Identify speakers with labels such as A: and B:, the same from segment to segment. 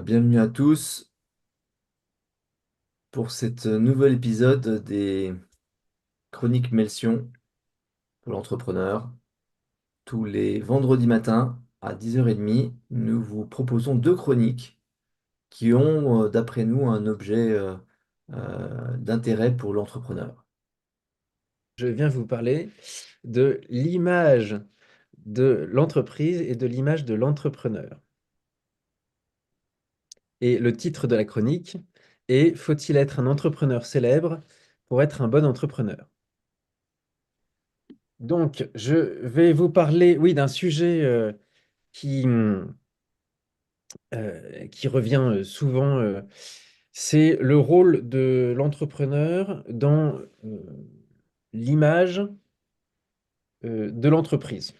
A: Bienvenue à tous pour cet nouvel épisode des Chroniques Melsion pour l'entrepreneur. Tous les vendredis matins à 10h30, nous vous proposons deux chroniques qui ont, d'après nous, un objet d'intérêt pour l'entrepreneur.
B: Je viens vous parler de l'image de l'entreprise et de l'image de l'entrepreneur. Et le titre de la chronique est Faut-il être un entrepreneur célèbre pour être un bon entrepreneur? Donc, je vais vous parler, oui, d'un sujet qui revient souvent, c'est le rôle de l'entrepreneur dans l'image de l'entreprise.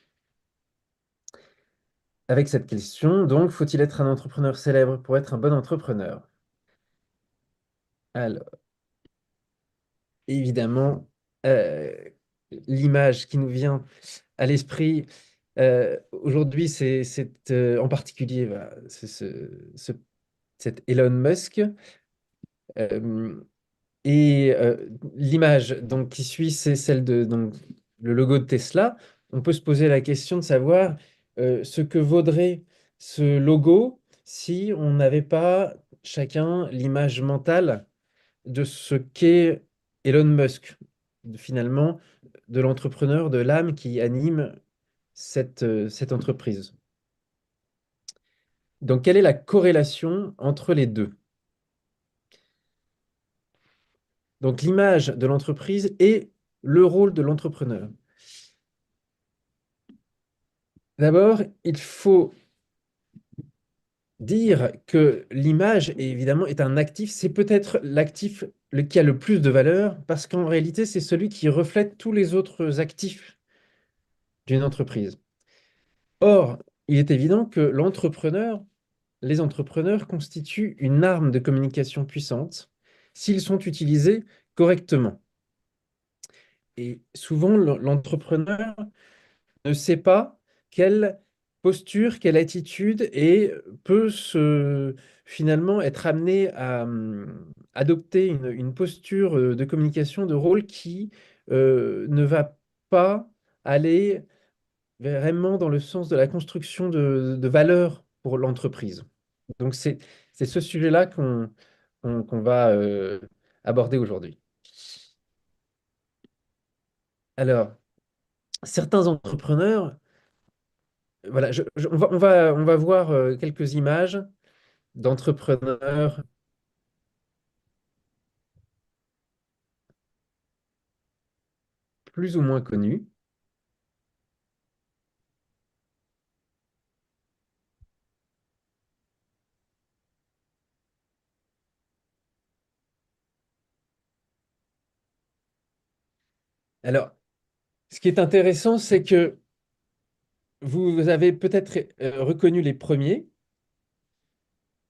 B: Avec cette question, donc, faut-il être un entrepreneur célèbre pour être un bon entrepreneur? Alors, évidemment, euh, l'image qui nous vient à l'esprit aujourd'hui, c'est en particulier voilà, cet Elon Musk. euh, et l'image donc, qui suit, c'est celle de donc, le logo de Tesla. On peut se poser la question de savoir ce que vaudrait ce logo si on n'avait pas chacun l'image mentale de ce qu'est Elon Musk, finalement, de l'entrepreneur, de l'âme qui anime cette entreprise. Donc, quelle est la corrélation entre les deux? Donc, l'image de l'entreprise et le rôle de l'entrepreneur. D'abord, il faut dire que l'image, évidemment, est un actif. C'est peut-être l'actif qui a le plus de valeur parce qu'en réalité, c'est celui qui reflète tous les autres actifs d'une entreprise. Or, il est évident que les entrepreneurs constituent une arme de communication puissante s'ils sont utilisés correctement. Et souvent, l'entrepreneur ne sait pas quelle posture, quelle attitude et peut finalement être amené à adopter une posture de communication de rôle qui ne va pas aller vraiment dans le sens de la construction de valeur pour l'entreprise. Donc c'est ce sujet-là qu'on va aborder aujourd'hui. Alors, certains entrepreneurs, voilà, on va voir quelques images d'entrepreneurs plus ou moins connus. Alors, ce qui est intéressant, c'est que vous avez peut-être reconnu les premiers.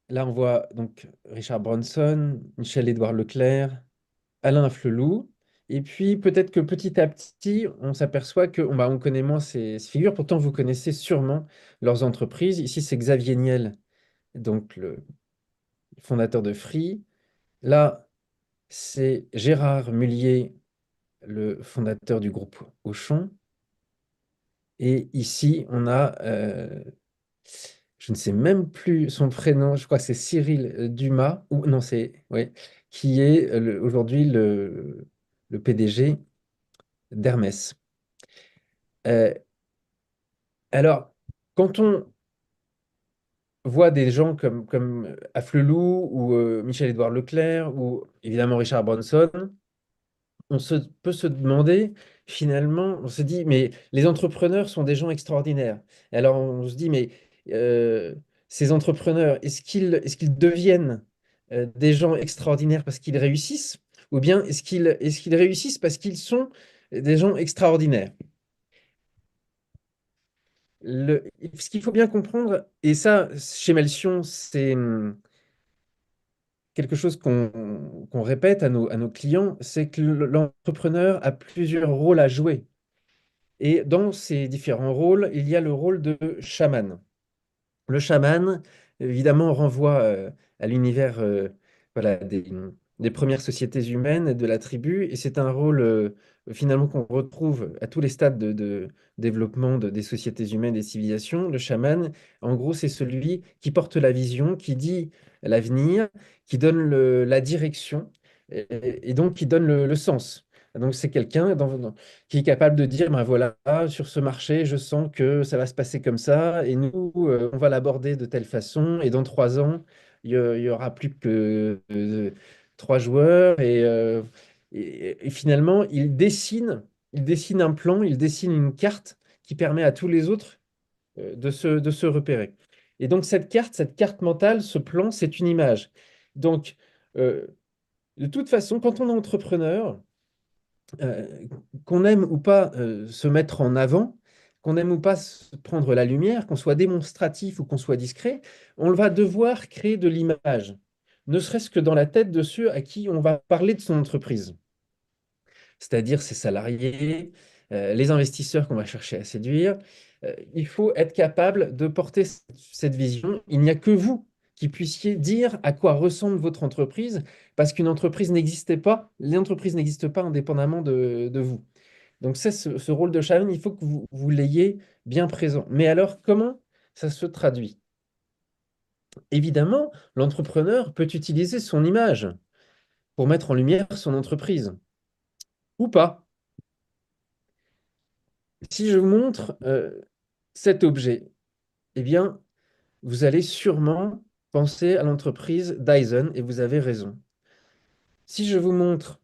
B: Là, on voit donc Richard Branson, Michel-Édouard Leclerc, Alain Flelou. Et puis, peut-être que petit à petit, on s'aperçoit qu'on connaît moins ces figures. Pourtant, vous connaissez sûrement leurs entreprises. Ici, c'est Xavier Niel, donc le fondateur de Free. Là, c'est Gérard Mullier, le fondateur du groupe Auchan. Et ici, on a, je ne sais même plus son prénom, je crois que c'est Cyril Dumas, ou non, c'est, ouais, qui est aujourd'hui le PDG d'Hermès. Euh, alors, quand on voit des gens comme Afflelou ou Michel-Édouard Leclerc ou évidemment Richard Branson, peut se demander, finalement, on se dit, mais les entrepreneurs sont des gens extraordinaires. Et alors on se dit, mais euh, ces entrepreneurs, est-ce qu'ils deviennent des gens extraordinaires parce qu'ils réussissent, ou bien est-ce qu'ils réussissent parce qu'ils sont des gens extraordinaires? Ce qu'il faut bien comprendre, et ça, chez Melchion, c'est quelque chose qu'on répète à nos clients, c'est que l'entrepreneur a plusieurs rôles à jouer. Et dans ces différents rôles, il y a le rôle de chaman. Le chaman, évidemment, renvoie à l'univers voilà, des premières sociétés humaines, de la tribu, et c'est un rôle finalement qu'on retrouve à tous les stades de développement des sociétés humaines, des civilisations. Le chaman, en gros, c'est celui qui porte la vision, qui dit l'avenir, qui donne la direction, et donc qui donne le sens. Donc c'est quelqu'un qui est capable de dire, ben voilà, sur ce marché, je sens que ça va se passer comme ça, et nous, on va l'aborder de telle façon, et dans 3 ans, il y aura plus que 3 joueurs, et finalement, il dessine un plan, il dessine une carte qui permet à tous les autres de se repérer. Et donc cette carte mentale, ce plan, c'est une image. Donc, euh, de toute façon, quand on est entrepreneur, euh, qu'on aime ou pas se mettre en avant, qu'on aime ou pas prendre la lumière, qu'on soit démonstratif ou qu'on soit discret, on va devoir créer de l'image, ne serait-ce que dans la tête de ceux à qui on va parler de son entreprise, c'est-à-dire ses salariés, les investisseurs qu'on va chercher à séduire. Il faut être capable de porter cette vision. Il n'y a que vous qui puissiez dire à quoi ressemble votre entreprise, parce qu'une entreprise n'existait pas, l'entreprise n'existe pas indépendamment de vous. Donc c'est ce rôle de chaman, il faut que vous l'ayez bien présent. Mais alors, comment ça se traduit? Évidemment, l'entrepreneur peut utiliser son image pour mettre en lumière son entreprise, ou pas. Si je vous montre cet objet, eh bien, vous allez sûrement penser à l'entreprise Dyson, et vous avez raison. Si je vous montre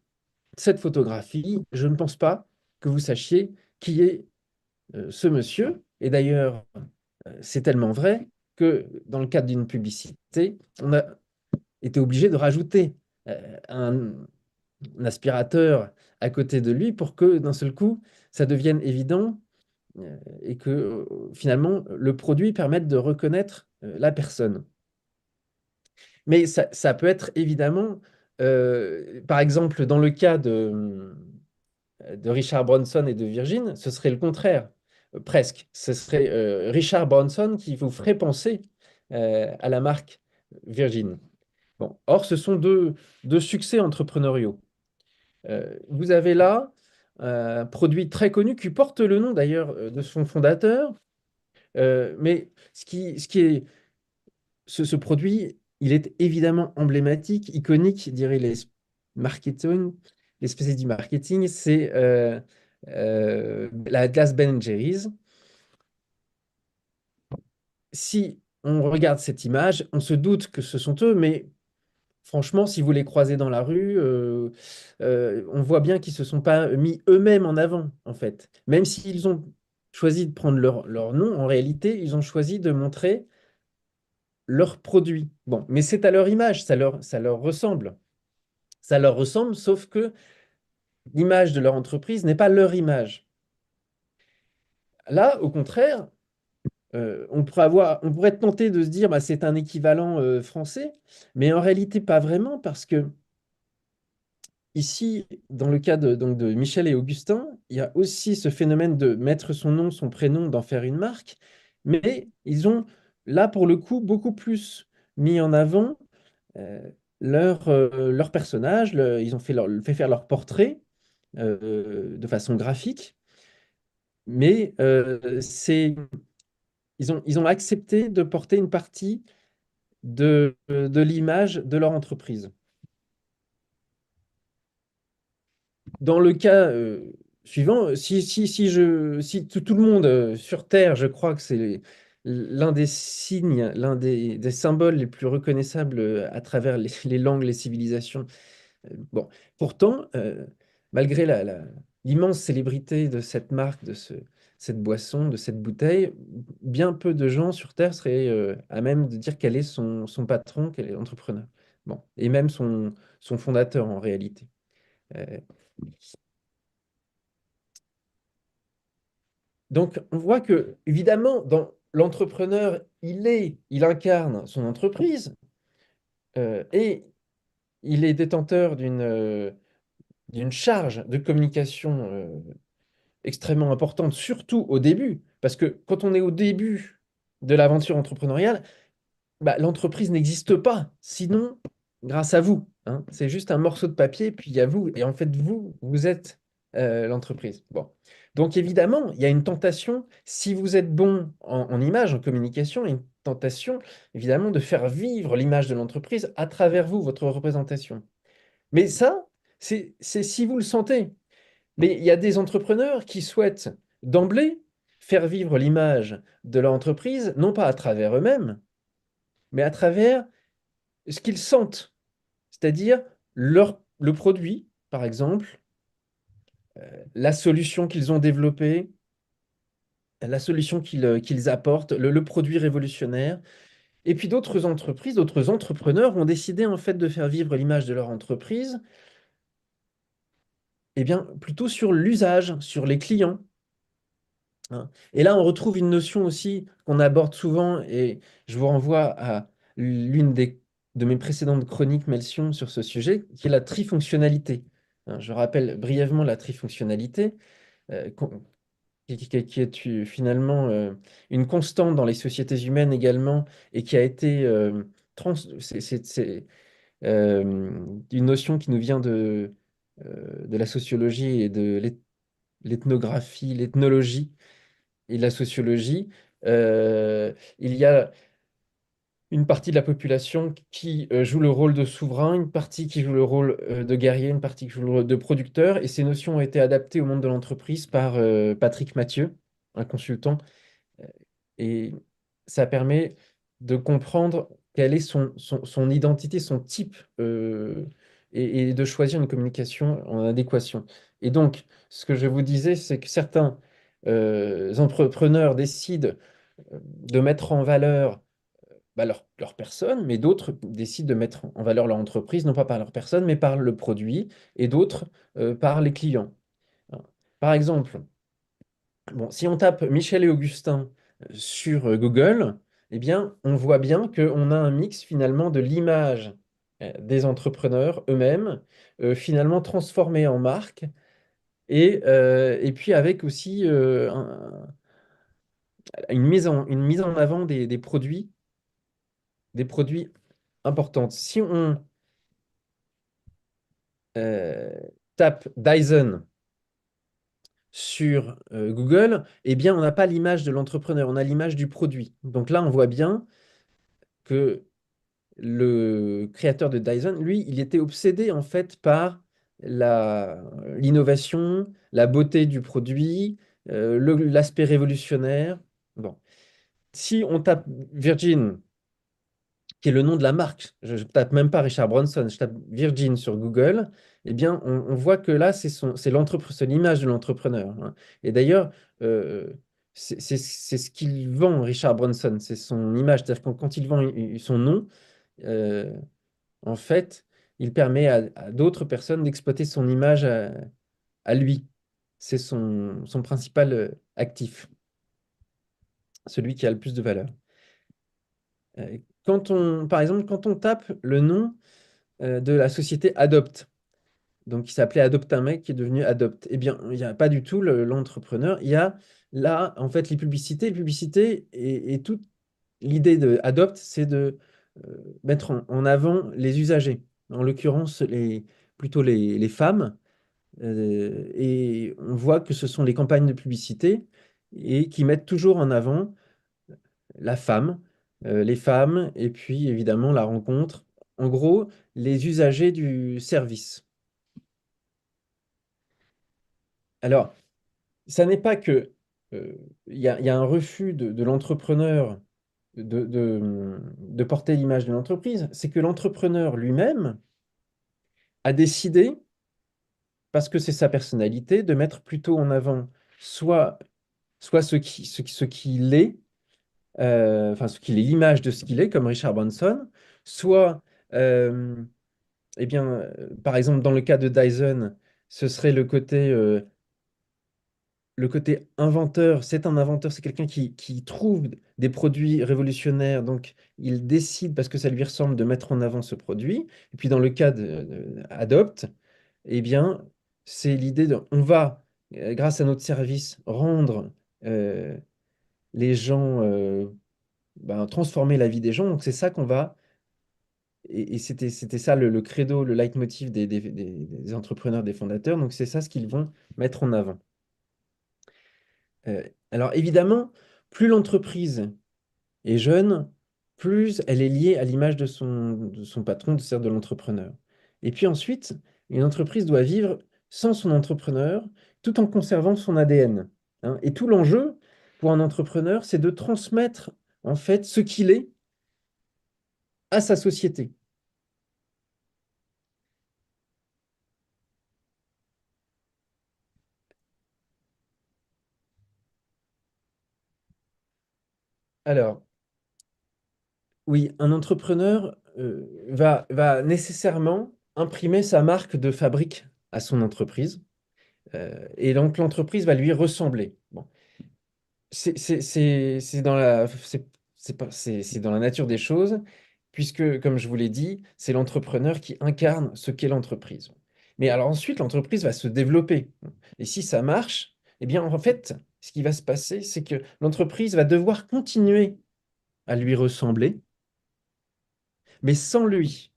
B: cette photographie, je ne pense pas que vous sachiez qui est ce monsieur. Et d'ailleurs, c'est tellement vrai que dans le cadre d'une publicité, on a été obligé de rajouter un aspirateur à côté de lui pour que d'un seul coup, ça devienne évident et que finalement, le produit permette de reconnaître la personne. Mais ça peut être évidemment, par exemple, dans le cas de Richard Branson et de Virgin, ce serait le contraire, presque. Ce serait Richard Branson qui vous ferait penser à la marque Virgin. Bon. Or, ce sont deux succès entrepreneuriaux. Vous avez là un produit très connu qui porte le nom d'ailleurs de son fondateur, mais ce qui est ce produit, il est évidemment emblématique, iconique, diraient marketing, les spécialistes du marketing, c'est la glace Ben Jerry's. Si on regarde cette image, on se doute que ce sont eux, mais franchement, si vous les croisez dans la rue, on voit bien qu'ils ne se sont pas mis eux-mêmes en avant, en fait. Même s'ils ont choisi de prendre leur nom, en réalité, ils ont choisi de montrer leurs produits. Bon, mais c'est à leur image, ça leur ressemble. Ça leur ressemble, sauf que l'image de leur entreprise n'est pas leur image. Là, au contraire, on pourrait être tenté de se dire bah, c'est un équivalent français, mais en réalité pas vraiment, parce que ici, dans le cas donc de Michel et Augustin, il y a aussi ce phénomène de mettre son nom, son prénom, d'en faire une marque, mais ils ont là, pour le coup, beaucoup plus mis en avant euh, leur personnage, ils ont fait faire leur portrait de façon graphique, mais ils ont accepté de porter une partie de l'image de leur entreprise. Dans le cas suivant, si tout le monde sur Terre, je crois que c'est l'un des signes, l'un des symboles les plus reconnaissables à travers les langues, les civilisations. Bon, pourtant, malgré l'immense célébrité de cette marque, cette boisson, de cette bouteille, bien peu de gens sur Terre seraient à même de dire quel est son patron, quel est l'entrepreneur. Bon, et même son fondateur en réalité. Euh, donc, on voit que, évidemment, dans l'entrepreneur, il incarne son entreprise et il est détenteur d'une charge de communication extrêmement importante, surtout au début, parce que quand on est au début de l'aventure entrepreneuriale, bah, l'entreprise n'existe pas. Sinon, grâce à vous, hein. C'est juste un morceau de papier, puis il y a vous. Et en fait, vous êtes l'entreprise. Bon. Donc évidemment, il y a une tentation, si vous êtes bon en image, en communication, il y a une tentation, évidemment, de faire vivre l'image de l'entreprise à travers vous, votre représentation. Mais ça, c'est si vous le sentez. Mais il y a des entrepreneurs qui souhaitent d'emblée faire vivre l'image de leur entreprise, non pas à travers eux-mêmes, mais à travers ce qu'ils sentent, c'est-à-dire le produit, par exemple, la solution qu'ils ont développée, la solution qu'ils apportent, le produit révolutionnaire. Et puis d'autres entreprises, d'autres entrepreneurs ont décidé en fait de faire vivre l'image de leur entreprise, eh bien, plutôt sur l'usage, sur les clients, hein. Et là, on retrouve une notion aussi qu'on aborde souvent, et je vous renvoie à de mes précédentes chroniques Melsion sur ce sujet, qui est la trifonctionnalité, hein. Je rappelle brièvement la trifonctionnalité, qui est finalement une constante dans les sociétés humaines également, et qui a été c'est, une notion qui nous vient de la sociologie et de l'ethnographie, l'ethnologie et de la sociologie. Il y a une partie de la population qui joue le rôle de souverain, une partie qui joue le rôle de guerrier, une partie qui joue le rôle de producteur. Et ces notions ont été adaptées au monde de l'entreprise par Patrick Mathieu, un consultant. Et ça permet de comprendre quelle est son identité, son type, et de choisir une communication en adéquation. Et donc, ce que je vous disais, c'est que certains entrepreneurs décident de mettre en valeur bah, leur personne, mais d'autres décident de mettre en valeur leur entreprise, non pas par leur personne, mais par le produit, et d'autres par les clients, hein. Par exemple, bon, si on tape Michel et Augustin sur Google, eh bien, on voit bien qu'on a un mix finalement de l'image des entrepreneurs eux-mêmes, finalement transformée en marque, et puis avec aussi une mise en avant des produits importantes. Si on euh, tape Dyson sur Google, eh bien, on n'a pas l'image de l'entrepreneur, on a l'image du produit. Donc là, on voit bien que le créateur de Dyson, lui, il était obsédé en fait par l'innovation, la beauté du produit, l'aspect révolutionnaire. Bon. Si on tape Virgin, qui est le nom de la marque, je ne tape même pas Richard Branson, je tape Virgin sur Google, eh bien, on voit que là, c'est l'image de l'entrepreneur, hein. Et d'ailleurs, euh, c'est ce qu'il vend, Richard Branson, c'est son image. C'est-à-dire que quand il vend son nom, euh, en fait, il permet à d'autres personnes d'exploiter son image à lui. C'est son principal actif, celui qui a le plus de valeur. Par exemple, quand on tape le nom de la société Adopt, donc qui s'appelait Adopt un mec, qui est devenu Adopt, eh bien, il n'y a pas du tout l'entrepreneur. Il y a là, en fait, les publicités. Les publicités et toute l'idée de Adopt, c'est de mettre en avant les usagers, en l'occurrence plutôt les femmes. Et on voit que ce sont les campagnes de publicité et qui mettent toujours en avant la femme, les femmes, et puis évidemment la rencontre. En gros, les usagers du service. Alors, ça n'est pas que il y a un refus de l'entrepreneur de porter l'image de l'entreprise, c'est que l'entrepreneur lui-même a décidé, parce que c'est sa personnalité, de mettre plutôt en avant soit ce qu'il est, enfin ce qu'il est, l'image de ce qu'il est, comme Richard Branson, soit, euh, eh bien, par exemple, dans le cas de Dyson, ce serait le côté inventeur. C'est un inventeur, c'est quelqu'un qui trouve des produits révolutionnaires, donc il décide, parce que ça lui ressemble, de mettre en avant ce produit. Et puis dans le cas de Adopt, eh bien, c'est l'idée de, on va, grâce à notre service, rendre les gens ben, transformer la vie des gens. Donc c'est ça qu'on va, et c'était ça le credo, le leitmotiv des entrepreneurs, des fondateurs. Donc c'est ça ce qu'ils vont mettre en avant. Euh, alors évidemment, plus l'entreprise est jeune, plus elle est liée à l'image de son patron, c'est-à-dire de l'entrepreneur. Et puis ensuite, une entreprise doit vivre sans son entrepreneur, tout en conservant son ADN, hein. Et tout l'enjeu pour un entrepreneur, c'est de transmettre en fait ce qu'il est à sa société. Alors, oui, un entrepreneur va nécessairement imprimer sa marque de fabrique à son entreprise. Et donc l'entreprise va lui ressembler. Bon. C'est dans c'est pas, c'est dans la nature des choses, puisque, comme je vous l'ai dit, c'est l'entrepreneur qui incarne ce qu'est l'entreprise. Mais alors ensuite, l'entreprise va se développer. Et si ça marche, eh bien, en fait, ce qui va se passer, c'est que l'entreprise va devoir continuer à lui ressembler, mais sans lui.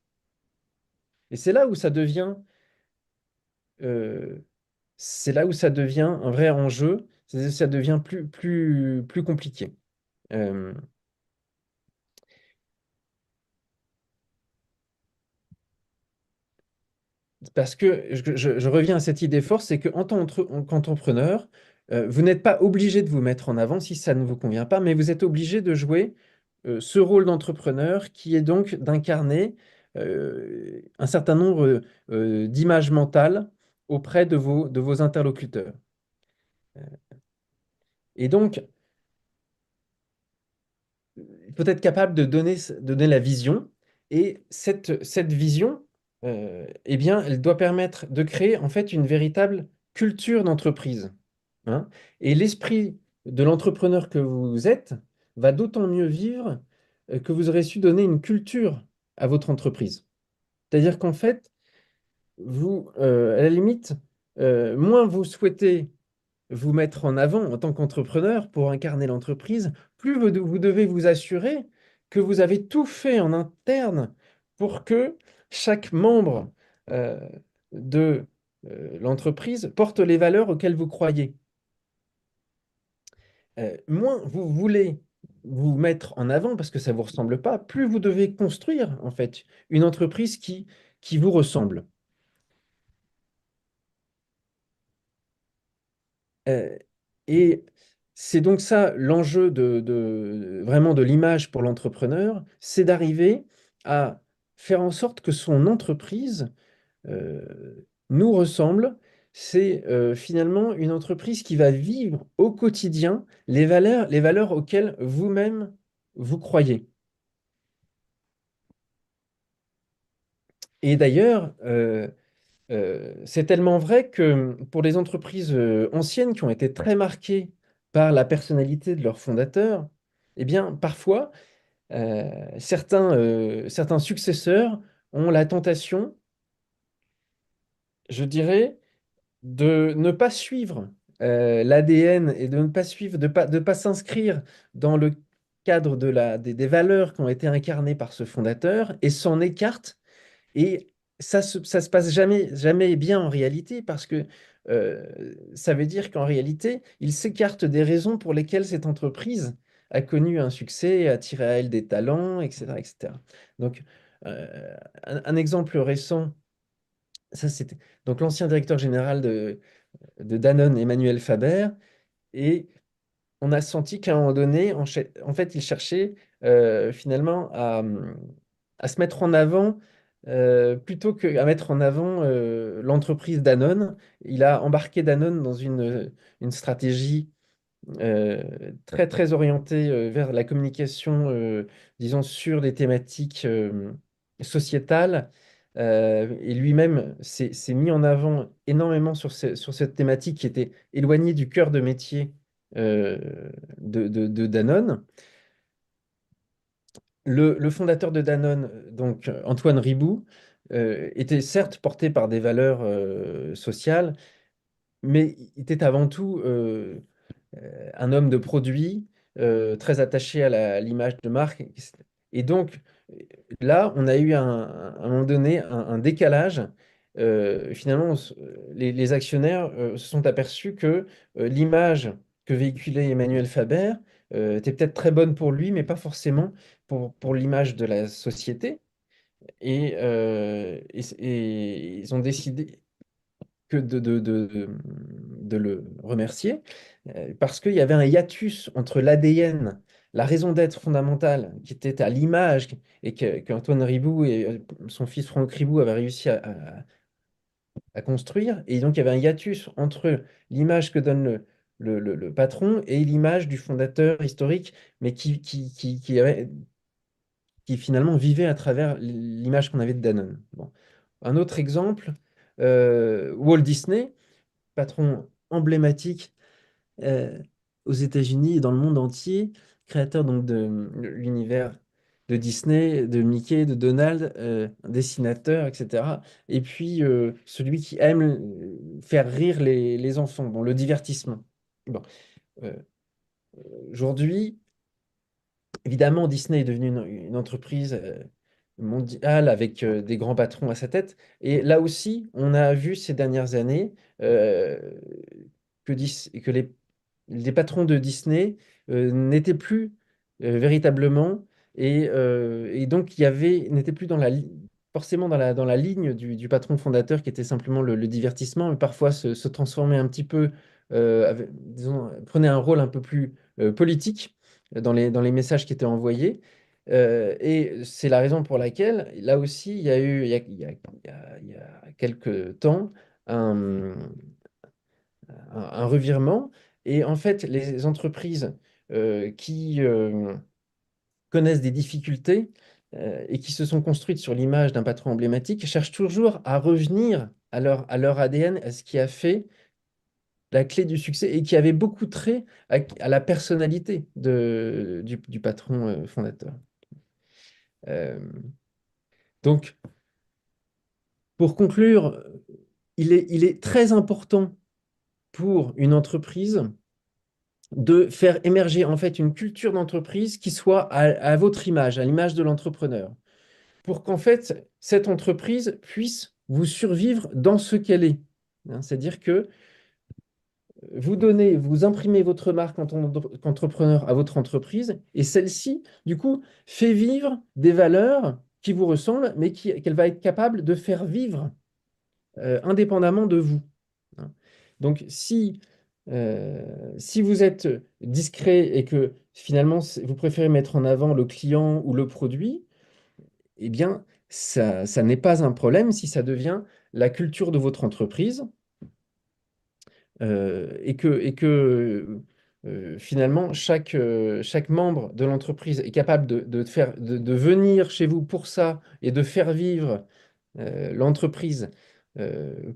B: Et euh, c'est là où ça devient un vrai enjeu, ça devient plus compliqué. Euh, Parce que je reviens à cette idée force, c'est qu'entrepreneur, vous n'êtes pas obligé de vous mettre en avant si ça ne vous convient pas, mais vous êtes obligé de jouer ce rôle d'entrepreneur qui est donc d'incarner un certain nombre d'images mentales auprès de vos interlocuteurs. Et donc, il faut être capable de donner la vision, et cette vision, eh bien, elle doit permettre de créer en fait une véritable culture d'entreprise, hein. Et l'esprit de l'entrepreneur que vous êtes va d'autant mieux vivre que vous aurez su donner une culture à votre entreprise. C'est-à-dire qu'en fait, vous, à la limite, moins vous souhaitez vous mettre en avant en tant qu'entrepreneur pour incarner l'entreprise, plus vous devez vous assurer que vous avez tout fait en interne pour que chaque membre euh, de l'entreprise porte les valeurs auxquelles vous croyez. Moins vous voulez vous mettre en avant parce que ça ne vous ressemble pas, plus vous devez construire en fait une entreprise qui vous ressemble. Euh, et c'est donc ça l'enjeu vraiment de l'image pour l'entrepreneur, c'est d'arriver à faire en sorte que son entreprise euh, nous ressemble. C'est finalement une entreprise qui va vivre au quotidien les valeurs auxquelles vous-même vous croyez. Et d'ailleurs, c'est tellement vrai que pour les entreprises anciennes qui ont été très marquées par la personnalité de leur fondateur, eh bien, parfois, certains successeurs ont la tentation, je dirais, de ne pas suivre l'ADN et de ne pas suivre, de pas s'inscrire dans le cadre des valeurs qui ont été incarnées par ce fondateur et s'en écartent. Et ça se passe jamais bien en réalité parce que ça veut dire qu'en réalité, il s'écarte des raisons pour lesquelles cette entreprise a connu un succès, a attiré à elle des talents, etc., etc. Donc, un exemple récent, ça c'était donc l'ancien directeur général de Danone, Emmanuel Faber, et on a senti qu'à un moment donné, en fait, il cherchait finalement à se mettre en avant plutôt qu'à mettre en avant l'entreprise Danone. Il a embarqué Danone dans une stratégie très orientée vers la communication, disons, sur des thématiques sociétales. Et lui-même s'est mis en avant énormément sur cette thématique qui était éloignée du cœur de métier euh, de Danone. Le fondateur de Danone, donc Antoine Riboud, était certes porté par des valeurs sociales, mais il était avant tout un homme de produit, très attaché à l'image de marque. Et donc, là, on a eu à un moment donné un décalage. Finalement, les actionnaires se sont aperçus que l'image que véhiculait Emmanuel Faber était peut-être très bonne pour lui, mais pas forcément pour l'image de la société. Et ils ont décidé que de le remercier parce qu'il y avait un hiatus entre l'ADN, la raison d'être fondamentale qui était à l'image et qu'Antoine Ribou et son fils Franck Ribou avaient réussi à construire. Et donc il y avait un hiatus entre l'image que donne le patron et l'image du fondateur historique, mais qui finalement vivait à travers l'image qu'on avait de Danone. Bon. Un autre exemple, Walt Disney, patron emblématique euh, aux États-Unis et dans le monde entier, créateur donc de l'univers de Disney, de Mickey, de Donald, dessinateur, etc. Et puis celui qui aime faire rire les enfants, bon, le divertissement. Bon, euh, aujourd'hui, évidemment, Disney est devenu une entreprise mondiale avec des grands patrons à sa tête. Et là aussi, on a vu ces dernières années euh, que les patrons de Disney n'étaient plus véritablement et donc il y avait n'était plus forcément dans la ligne du patron fondateur qui était simplement le divertissement, mais parfois se transformait un petit peu, disons, prenait un rôle un peu plus politique dans les messages qui étaient envoyés. Et c'est la raison pour laquelle, là aussi, il y a eu, il y a quelques temps, un, un revirement. Et en fait, les entreprises qui connaissent des difficultés et qui se sont construites sur l'image d'un patron emblématique cherchent toujours à revenir à leur ADN, à ce qui a fait la clé du succès et qui avait beaucoup trait à la personnalité du patron fondateur. Euh, donc, pour conclure, il est très important pour une entreprise de faire émerger en fait une culture d'entreprise qui soit à votre image, à l'image de l'entrepreneur, pour qu'en fait cette entreprise puisse vous survivre dans ce qu'elle est. Hein, c'est-à-dire que vous imprimez votre marque en tant qu'entrepreneur à votre entreprise et celle-ci, du coup, fait vivre des valeurs qui vous ressemblent, mais qu'elle va être capable de faire vivre indépendamment de vous. Hein. Donc, si vous êtes discret et que finalement vous préférez mettre en avant le client ou le produit, eh bien, ça n'est pas un problème si ça devient la culture de votre entreprise finalement chaque membre de l'entreprise est capable de venir chez vous pour ça et de faire vivre l'entreprise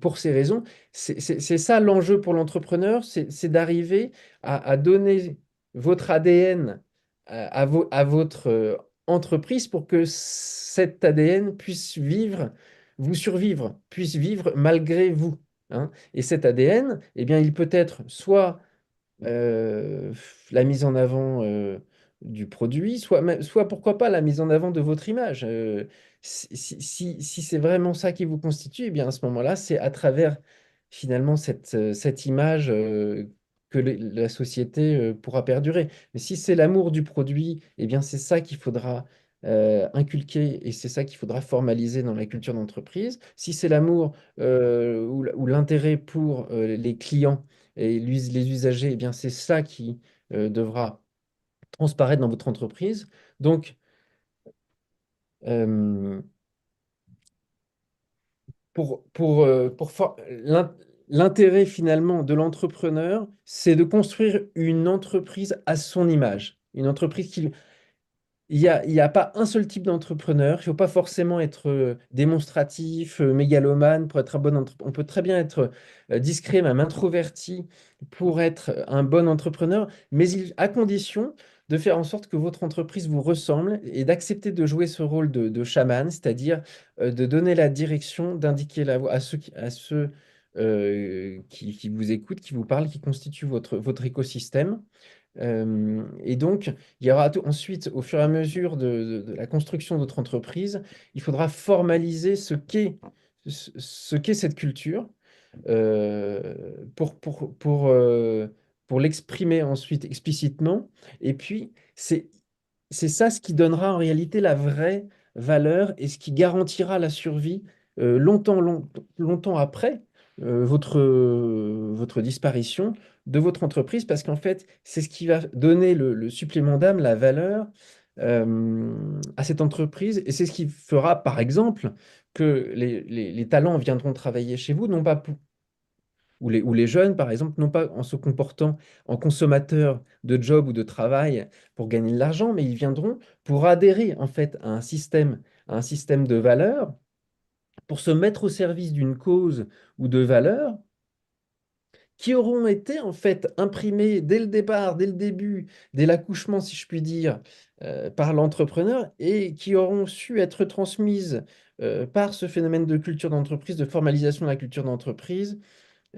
B: pour ces raisons. C'est ça l'enjeu pour l'entrepreneur, c'est d'arriver à donner votre ADN à votre entreprise pour que cet ADN puisse vivre, vous survivre, puisse vivre malgré vous. Hein. Et cet ADN, eh bien, il peut être soit euh, la mise en avant du produit, soit pourquoi pas la mise en avant de votre image. Si c'est vraiment ça qui vous constitue, eh bien à ce moment-là, c'est à travers finalement cette image que la société pourra perdurer. Mais si c'est l'amour du produit, eh bien c'est ça qu'il faudra inculquer et c'est ça qu'il faudra formaliser dans la culture d'entreprise. Si c'est l'amour ou l'intérêt pour les clients, et les usagers, eh bien, c'est ça qui devra transparaître dans votre entreprise. Donc, euh, l'intérêt finalement de l'entrepreneur, c'est de construire une entreprise à son image. Une entreprise qui, il y a pas un seul type d'entrepreneur. Il ne faut pas forcément être démonstratif, mégalomane pour être un bon entrepreneur. On peut très bien être discret, même introverti pour être un bon entrepreneur, mais à condition de faire en sorte que votre entreprise vous ressemble et d'accepter de jouer ce rôle de chaman, c'est-à-dire de donner la direction, d'indiquer la voie à ceux qui vous écoutent, qui vous parlent, qui constituent votre écosystème Et donc, il y aura ensuite, au fur et à mesure de la construction de votre entreprise, il faudra formaliser ce qu'est cette culture pour l'exprimer ensuite explicitement. Et puis, c'est ça ce qui donnera en réalité la vraie valeur et ce qui garantira la survie longtemps après votre disparition de votre entreprise, parce qu'en fait, c'est ce qui va donner le supplément d'âme, la valeur à cette entreprise, et c'est ce qui fera, par exemple, que les talents viendront travailler chez vous, non pas ou les jeunes, par exemple, non pas en se comportant en consommateurs de job ou de travail pour gagner de l'argent, mais ils viendront pour adhérer en fait à un système de valeurs, pour se mettre au service d'une cause ou de valeurs qui auront été en fait imprimées dès le départ, dès le début, dès l'accouchement, si je puis dire, par l'entrepreneur et qui auront su être transmises par ce phénomène de culture d'entreprise, de formalisation de la culture d'entreprise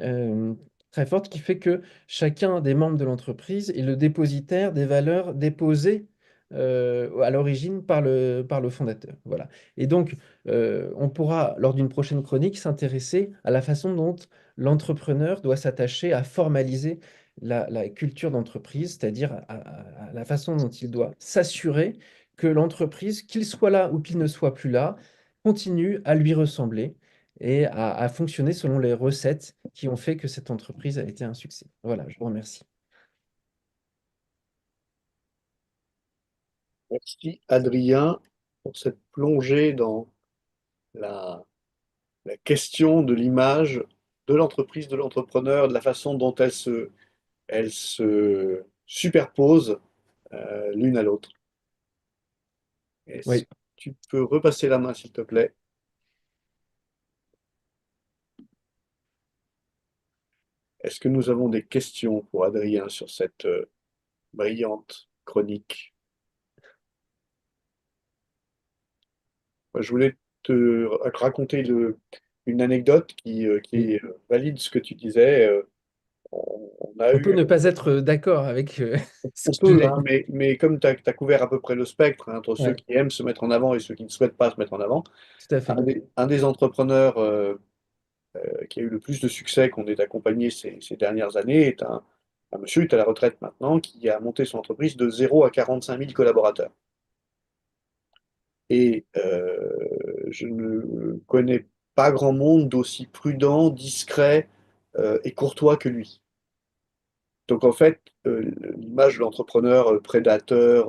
B: euh, très forte qui fait que chacun des membres de l'entreprise est le dépositaire des valeurs déposées à l'origine par le fondateur. Voilà. Et donc, on pourra, lors d'une prochaine chronique, s'intéresser à la façon dont l'entrepreneur doit s'attacher à formaliser la culture d'entreprise, c'est-à-dire à la façon dont il doit s'assurer que l'entreprise, qu'il soit là ou qu'il ne soit plus là, continue à lui ressembler et à fonctionner selon les recettes qui ont fait que cette entreprise a été un succès. Voilà, je vous remercie.
C: Merci Adrien pour cette plongée dans la, la question de l'image de l'entreprise, de l'entrepreneur, de la façon dont elle se superpose l'une à l'autre. Est-ce
B: Oui,
C: que tu peux repasser la main, s'il te plaît? Est-ce que nous avons des questions pour Adrien sur cette brillante chronique? Moi, je voulais te raconter une anecdote
B: oui.
C: qui valide ce que tu disais. On a
B: On peut
C: eu,
B: ne pas être d'accord avec ce
C: on
B: que je
C: peut,
B: vais
C: hein,
B: dire.
C: mais comme tu as couvert à peu près le spectre, hein, entre ceux
B: Ouais,
C: qui aiment se mettre en avant et ceux qui ne souhaitent pas se mettre en avant,
B: tout à fait.
C: un des entrepreneurs qui a eu le plus de succès qu'on ait accompagné ces dernières années est un monsieur, il est à la retraite maintenant, qui a monté son entreprise de 0 à 45 000 collaborateurs. Et je ne connais pas grand monde d'aussi prudent, discret et courtois que lui. Donc en fait, l'image de l'entrepreneur prédateur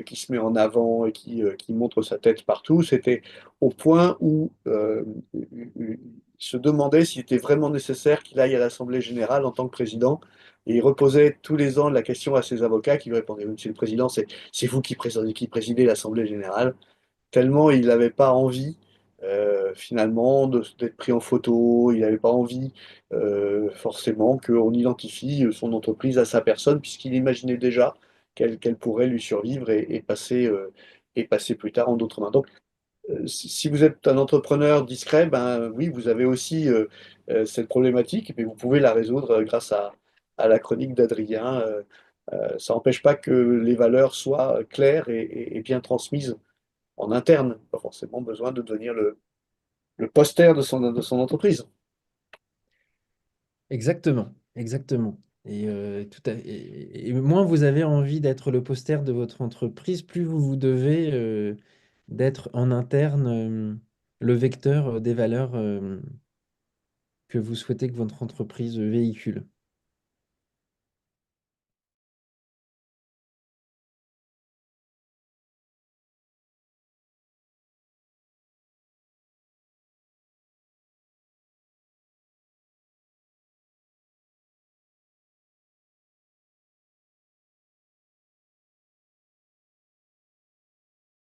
C: qui se met en avant et qui montre sa tête partout, c'était au point où il se demandait s'il était vraiment nécessaire qu'il aille à l'Assemblée générale en tant que président. Et il reposait tous les ans la question à ses avocats qui lui répondaient, Monsieur le Président, c'est vous qui présidez l'Assemblée générale tellement il n'avait pas envie finalement d'être pris en photo, il n'avait pas envie forcément qu'on identifie son entreprise à sa personne, puisqu'il imaginait déjà qu'elle pourrait lui survivre et passer plus tard en d'autres mains. Donc, si vous êtes un entrepreneur discret, ben oui, vous avez aussi cette problématique, mais vous pouvez la résoudre grâce à la chronique d'Adrien. Ça n'empêche pas que les valeurs soient claires et bien transmises en interne, pas forcément besoin de devenir le poster de son entreprise.
B: Exactement, exactement. Et moins vous avez envie d'être le poster de votre entreprise, plus vous devez d'être en interne le vecteur des valeurs que vous souhaitez que votre entreprise véhicule.